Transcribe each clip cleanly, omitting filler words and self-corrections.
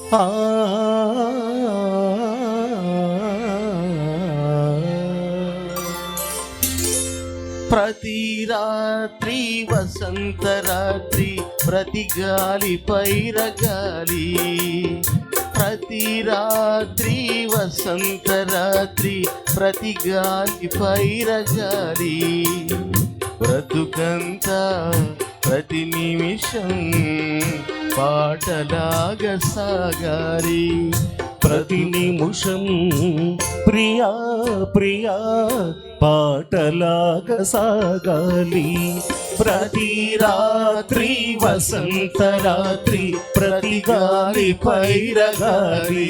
ప్రతి రాత్రి వసంత రాత్రి, ప్రతి గాలి పైరగాలి. ప్రతి రాత్రి వసంత రాత్రి, ప్రతి గాలి పైరగాలి. బ్రతుకంతా ప్రతి నిమిషం పాటలాగా సాగాలి. ప్రతి నిమిషం ప్రియా ప్రియా పాటలాగా సాగాలి. ప్రతి రాత్రి వసంత రాత్రి, ప్రతి గాలి పైరగాలి.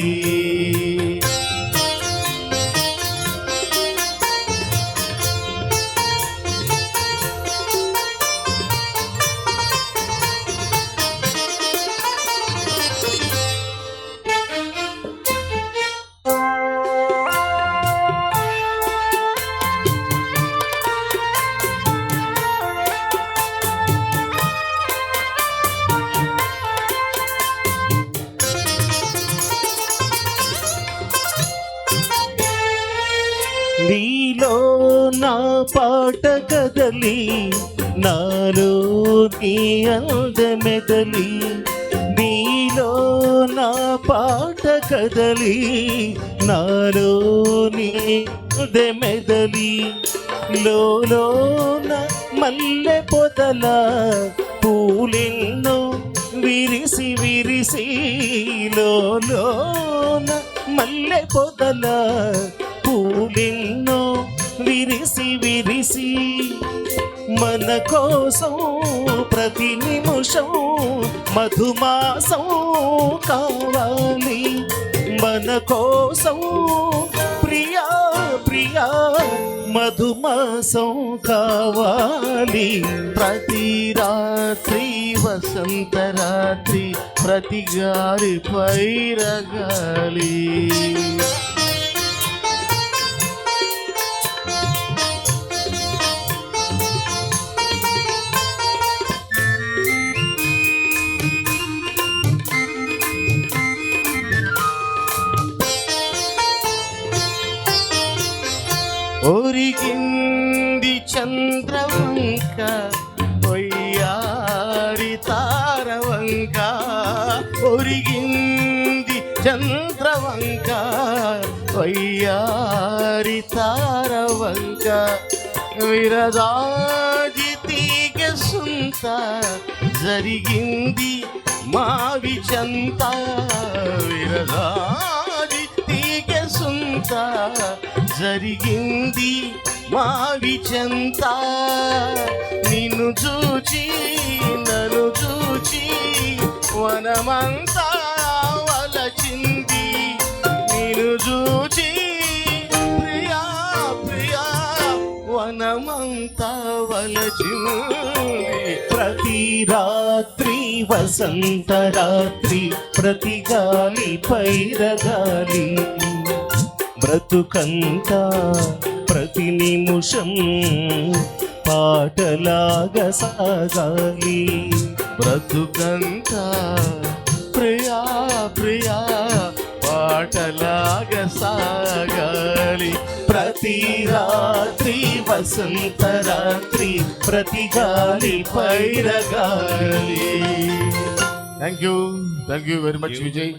నీలో నా పాట కదలి, నాలో నీ అందమెదలి. నీలో నా పాట కదలి, నాలో నీ అందమెదలి. లోలోన మల్లె పొదల పూలెన్నో విరిసి విరిసి, లోలోన మల్లె పొదల పూలెన్నో విరిసి విరిసి. మన కోసం ప్రతి నిమిషం మధుమాసం కావాలి. మన కోసం ప్రియా ప్రియా మధుమాసం కావాలి. ప్రతి రాత్రి వసంత రాత్రి, ప్రతి గాలి పైరగాలి. ఒరిగింది చంద్రవంక, ఒయ్యారి తారవంక. ఒరిగింది చంద్రవంక, ఒయ్యారి తారవంక. విరదాజి తీగ సుంత, జరిగింది మావి చంత. విరదాజి తీగ సుంత, జరిగింది మావి చెంత. నిన్ను చూచి నన్ను చూచి వనమంతా వలచింది. నిన్ను చూచి ప్రియా ప్రియా వనమంతా వలచింది. ప్రతి రాత్రి వసంత రాత్రి, ప్రతి గాలి పైరగాలి. బ్రతుకంతా ప్రతి నిమిషం పాటలాగా సాగాలి. బ్రతుకంతా ప్రియా ప్రియా పాటలాగా సాగాలి. ప్రతి రాత్రి వసంత రాత్రి, ప్రతి గాలి పైరగాలి. Thank you very much Vijay.